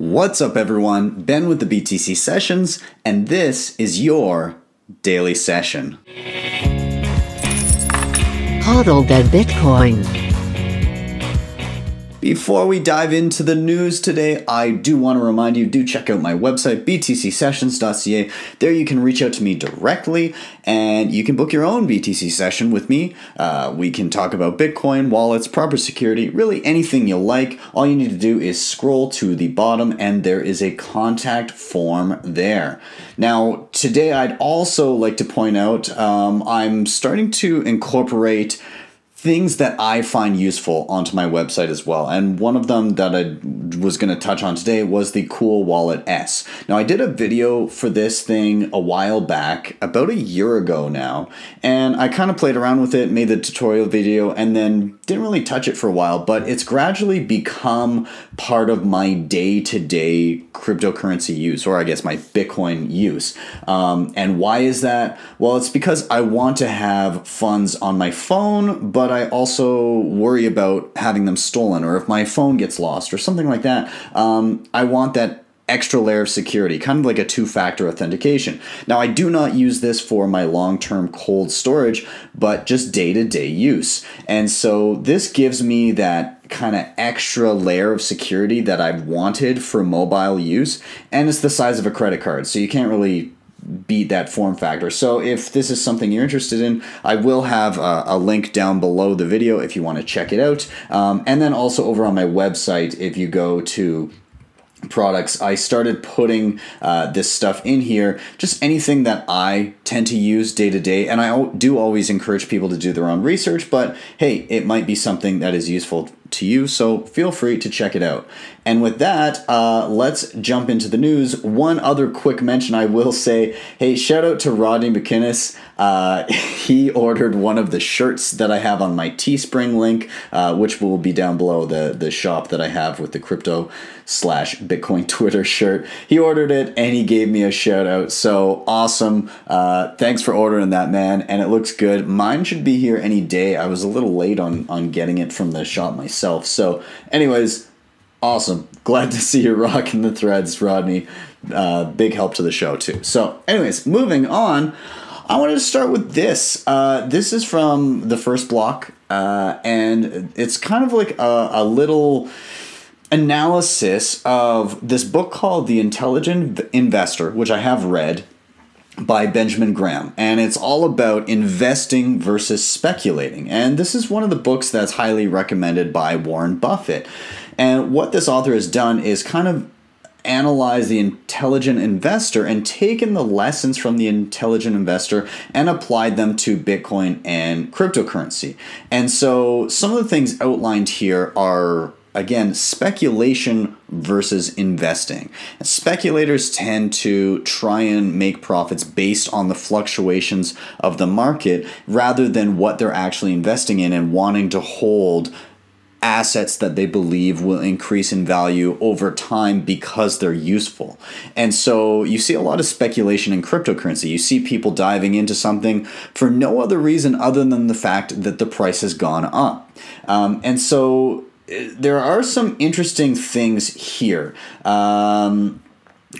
What's up, everyone? Ben with the BTC Sessions, and this is your daily session. Hodl that Bitcoin. Before we dive into the news today, I do want to remind you, do check out my website, btcsessions.ca. There you can reach out to me directly, and you can book your own BTC session with me. We can talk about Bitcoin, wallets, proper security, really anything you like. All you need to do is scroll to the bottom, and there is a contact form there. Now, today I'd also like to point out I'm starting to incorporate things that I find useful onto my website as well. And one of them that I was going to touch on today was the Cool Wallet S. Now, I did a video for this thing a while back, about a year ago now, and I kind of played around with it, made the tutorial video, and then didn't really touch it for a while, but it's gradually become part of my day-to-day cryptocurrency use, or I guess my Bitcoin use. And why is that? Well, it's because I want to have funds on my phone, but I also worry about having them stolen, or if my phone gets lost or something like that. I want that extra layer of security, kind of like a two-factor authentication. Now, I do not use this for my long-term cold storage, but just day-to-day use. And so this gives me that kind of extra layer of security that I've wanted for mobile use, and it's the size of a credit card, so you can't really beat that form factor. So if this is something you're interested in, I will have a link down below the video if you want to check it out. And then also over on my website, if you go to products, I started putting this stuff in here, just anything that I tend to use day to day. And I do always encourage people to do their own research, but hey, it might be something that is useful to you, so feel free to check it out. And with that, let's jump into the news. One other quick mention I will say, hey, shout out to Rodney McInnis. He ordered one of the shirts that I have on my Teespring link, which will be down below, the shop that I have with the crypto/Bitcoin Twitter shirt. He ordered it and he gave me a shout out. So awesome. Thanks for ordering that, man. And it looks good. Mine should be here any day. I was a little late on getting it from the shop myself. So anyways, awesome. Glad to see you rocking the threads, Rodney. Big help to the show too. So anyways, moving on, I wanted to start with this. This is from the first block, and it's kind of like a little analysis of this book called The Intelligent Investor, which I have read, by Benjamin Graham, and it's all about investing versus speculating. And this is one of the books that's highly recommended by Warren Buffett. And what this author has done is kind of analyze the intelligent investor and taken the lessons from the intelligent investor and applied them to Bitcoin and cryptocurrency. And so some of the things outlined here are, again, speculation versus investing. And speculators tend to try and make profits based on the fluctuations of the market rather than what they're actually investing in and wanting to hold assets that they believe will increase in value over time because they're useful. And so you see a lot of speculation in cryptocurrency. You see people diving into something for no other reason other than the fact that the price has gone up. And so there are some interesting things here.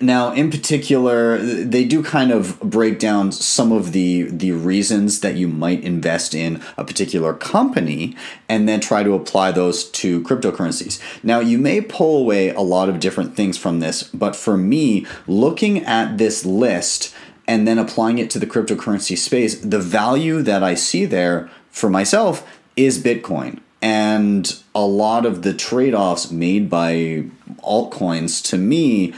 Now, in particular, they do kind of break down some of the reasons that you might invest in a particular company and then try to apply those to cryptocurrencies. Now, you may pull away a lot of different things from this, but for me, looking at this list and then applying it to the cryptocurrency space, the value that I see there for myself is Bitcoin. And a lot of the trade-offs made by altcoins, to me,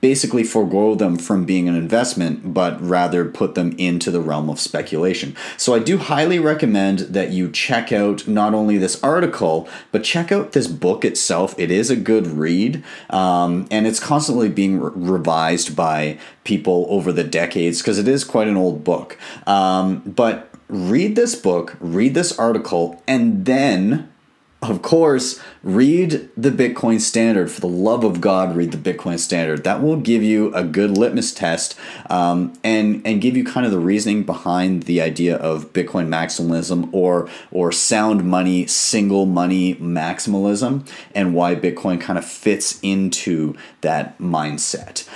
basically forego them from being an investment, but rather put them into the realm of speculation. So I do highly recommend that you check out not only this article, but check out this book itself. It is a good read, and it's constantly being revised by people over the decades because it is quite an old book. But read this book, read this article, and then Of course, read the Bitcoin Standard. For the love of God, read the Bitcoin Standard. That will give you a good litmus test, and give you kind of the reasoning behind the idea of Bitcoin maximalism or sound money, single money maximalism, and why Bitcoin kind of fits into that mindset.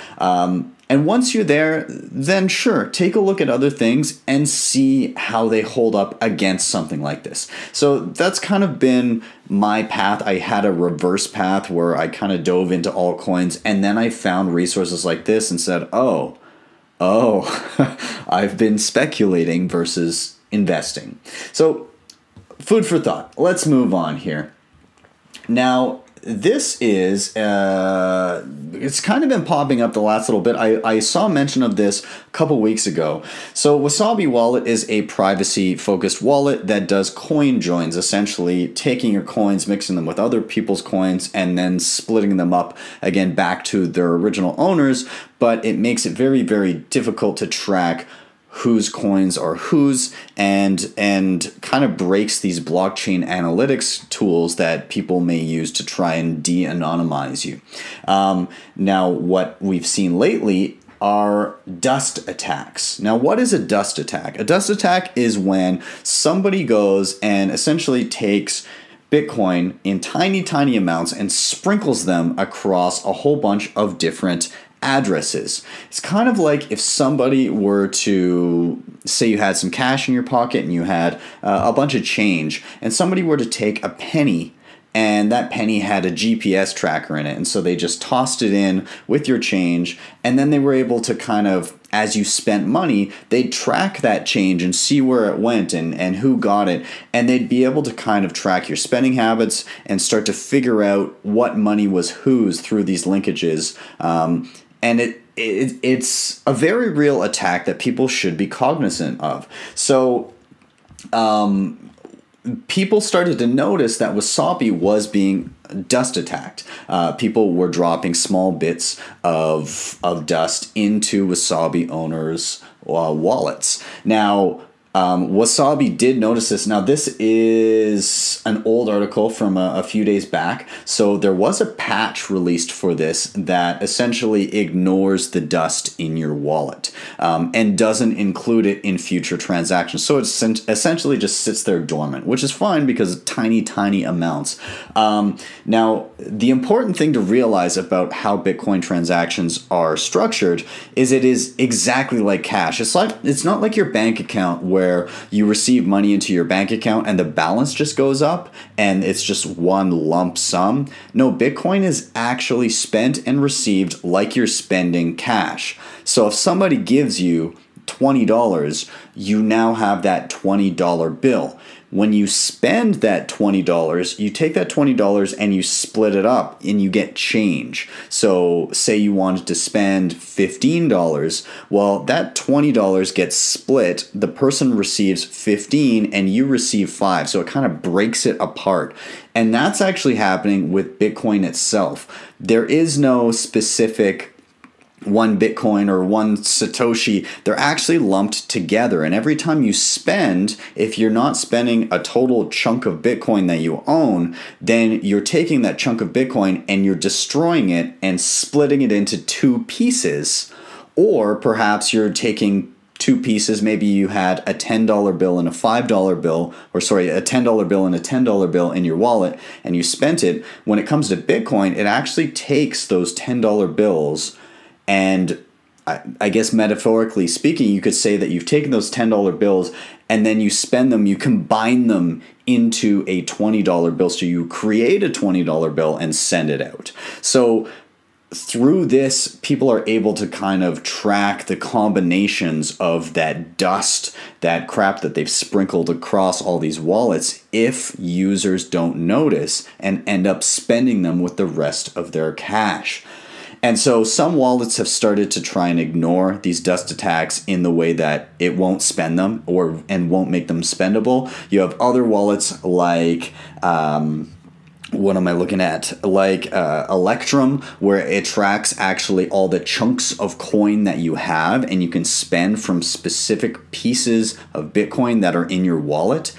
And once you're there, then sure, take a look at other things and see how they hold up against something like this. So that's kind of been my path. I had a reverse path where I kind of dove into altcoins, and then I found resources like this and said, oh, I've been speculating versus investing. So food for thought. Let's move on here. Now, this is, it's kind of been popping up the last little bit. I saw mention of this a couple weeks ago. So Wasabi Wallet is a privacy-focused wallet that does coin joins, essentially taking your coins, mixing them with other people's coins, and then splitting them up again back to their original owners. But it makes it very, very difficult to track whose coins are whose, and kind of breaks these blockchain analytics tools that people may use to try and de-anonymize you. Now, what we've seen lately are dust attacks. Now, what is a dust attack? A dust attack is when somebody goes and essentially takes Bitcoin in tiny, tiny amounts and sprinkles them across a whole bunch of different addresses. It's kind of like if somebody were to say you had some cash in your pocket and you had a bunch of change, and somebody were to take a penny and that penny had a GPS tracker in it, and so they just tossed it in with your change, and then they were able to kind of, as you spent money, they'd track that change and see where it went and who got it, and they'd be able to kind of track your spending habits and start to figure out what money was whose through these linkages. And it's a very real attack that people should be cognizant of. So people started to notice that Wasabi was being dust attacked. People were dropping small bits of dust into Wasabi owners' wallets. Now, Wasabi did notice this. Now, this is an old article from a few days back. So there was a patch released for this that essentially ignores the dust in your wallet and doesn't include it in future transactions. So it essentially just sits there dormant, which is fine because of tiny, tiny amounts. Now, the important thing to realize about how Bitcoin transactions are structured is it is exactly like cash. It's not like your bank account where you receive money into your bank account and the balance just goes up and it's just one lump sum. No, Bitcoin is actually spent and received like you're spending cash. So if somebody gives you $20, you now have that $20 bill. When you spend that $20, you take that $20 and you split it up and you get change. So say you wanted to spend $15, well, that $20 gets split. The person receives 15 and you receive 5. So it kind of breaks it apart. And that's actually happening with Bitcoin itself. There is no specific one Bitcoin or one Satoshi. They're actually lumped together. And every time you spend, if you're not spending a total chunk of Bitcoin that you own, then you're taking that chunk of Bitcoin and you're destroying it and splitting it into two pieces. Or perhaps you're taking two pieces. Maybe you had a $10 bill and a $5 bill, or sorry, a $10 bill and a $10 bill in your wallet, and you spent it. When it comes to Bitcoin, it actually takes those $10 bills, and I guess metaphorically speaking, you could say that you've taken those $10 bills and then you spend them, you combine them into a $20 bill. So you create a $20 bill and send it out. So through this, people are able to kind of track the combinations of that dust, that crap that they've sprinkled across all these wallets, if users don't notice and end up spending them with the rest of their cash. And so some wallets have started to try and ignore these dust attacks in the way that it won't spend them and won't make them spendable. You have other wallets like what am I looking at? Like Electrum, where it tracks actually all the chunks of coin that you have, and you can spend from specific pieces of Bitcoin that are in your wallet.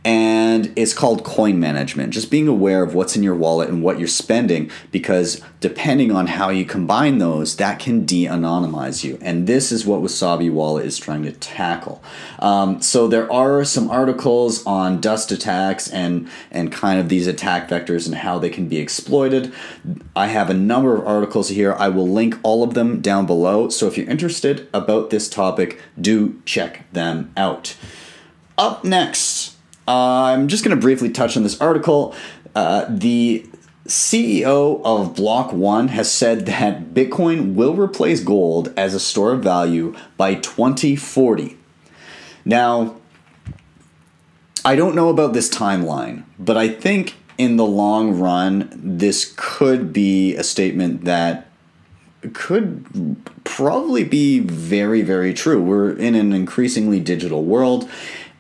And it's called coin management, just being aware of what's in your wallet and what you're spending, because depending on how you combine those, that can de-anonymize you. And this is what Wasabi Wallet is trying to tackle. So there are some articles on dust attacks and kind of these attack vectors and how they can be exploited. I have a number of articles here. I will link all of them down below. So if you're interested about this topic, do check them out. Up next, I'm just going to briefly touch on this article. The CEO of Block.One has said that Bitcoin will replace gold as a store of value by 2040. Now, I don't know about this timeline, but I think in the long run, this could be a statement that could probably be very, very true. We're in an increasingly digital world,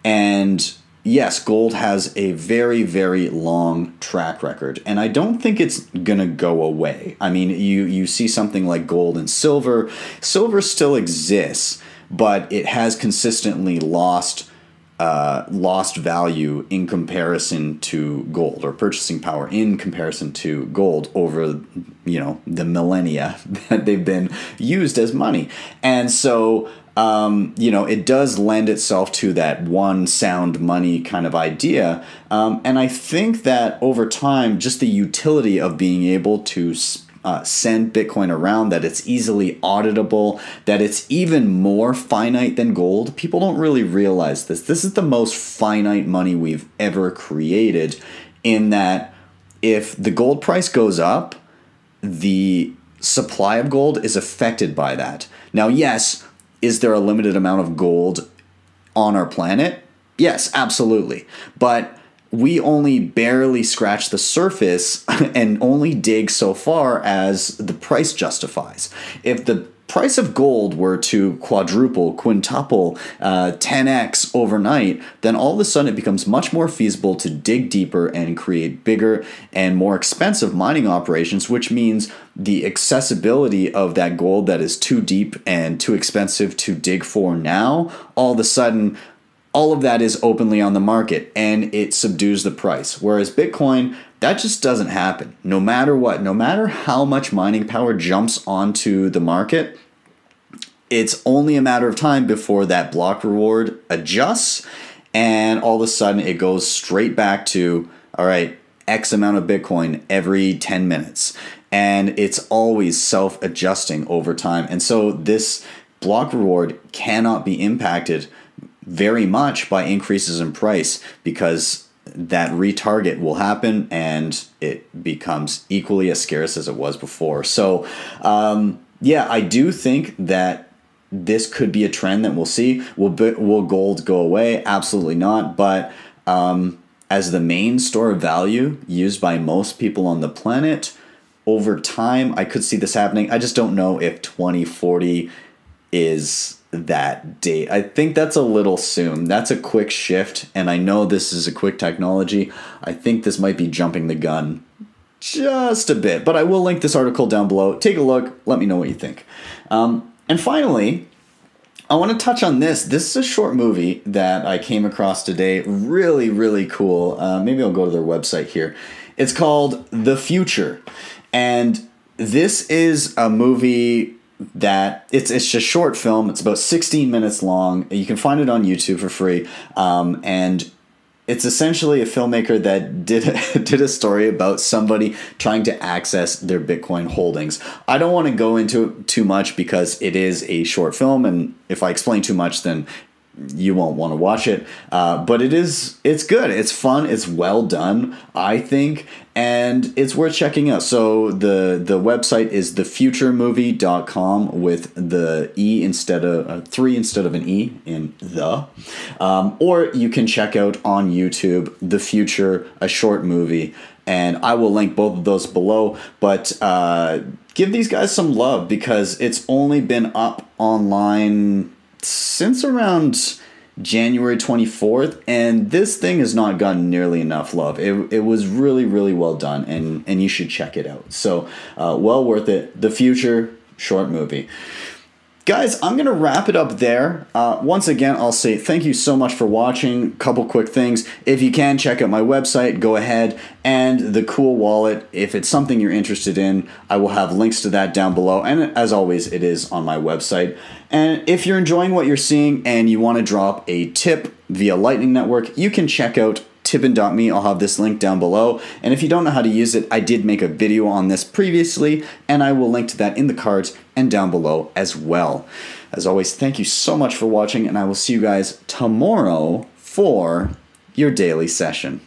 and yes, gold has a very, very long track record, and I don't think it's gonna go away. I mean, you see something like gold and silver. Silver still exists, but it has consistently lost value in comparison to gold, or purchasing power in comparison to gold over, the millennia that they've been used as money. And so it does lend itself to that one sound money kind of idea. And I think that over time, just the utility of being able to send Bitcoin around, that it's easily auditable, that it's even more finite than gold. People don't really realize this. This is the most finite money we've ever created, in that if the gold price goes up, the supply of gold is affected by that. Now, yes, is there a limited amount of gold on our planet? Yes, absolutely. But we only barely scratch the surface and only dig so far as the price justifies. If the price of gold were to quadruple, quintuple, 10x overnight, then all of a sudden it becomes much more feasible to dig deeper and create bigger and more expensive mining operations, which means the accessibility of that gold that is too deep and too expensive to dig for now, all of a sudden all of that is openly on the market and it subdues the price. Whereas Bitcoin, that just doesn't happen. No matter what, no matter how much mining power jumps onto the market, it's only a matter of time before that block reward adjusts, and all of a sudden it goes straight back to, all right, X amount of Bitcoin every 10 minutes. And it's always self-adjusting over time. And so this block reward cannot be impacted very much by increases in price, because that retarget will happen and it becomes equally as scarce as it was before. So I do think that this could be a trend that we'll see. Will gold go away? Absolutely not. But as the main store of value used by most people on the planet, over time I could see this happening. I just don't know if 2040 is that date. I think that's a little soon. That's a quick shift, and I know this is a quick technology. I think this might be jumping the gun just a bit, but I will link this article down below. Take a look. Let me know what you think. And finally, I want to touch on this. This is a short movie that I came across today. Really, really cool. Maybe I'll go to their website here. It's called The Future, and this is a movie that it's just a short film. It's about 16 minutes long. You can find it on YouTube for free. And it's essentially a filmmaker that did a story about somebody trying to access their Bitcoin holdings. I don't want to go into it too much because it is a short film, and if I explain too much, then you won't want to watch it. But it's good. It's fun. It's well done, I think, and it's worth checking out. So the website is thefuturemovie.com with the E instead of 3 instead of an E in the. Or you can check out on YouTube The Future, a short movie, and I will link both of those below. But give these guys some love, because it's only been up online since around January 24th, and this thing has not gotten nearly enough love. It was really, really well done, and you should check it out. So well worth it. The Future, short movie. Guys, I'm going to wrap it up there. Once again, I'll say thank you so much for watching. Couple quick things. If you can, check out my website, go ahead. And the cool wallet, if it's something you're interested in, I will have links to that down below. And as always, it is on my website. And if you're enjoying what you're seeing and you want to drop a tip via Lightning Network, you can check out tippin.me. I'll have this link down below. And if you don't know how to use it, I did make a video on this previously, and I will link to that in the cards and down below as well. As always, thank you so much for watching, and I will see you guys tomorrow for your daily session.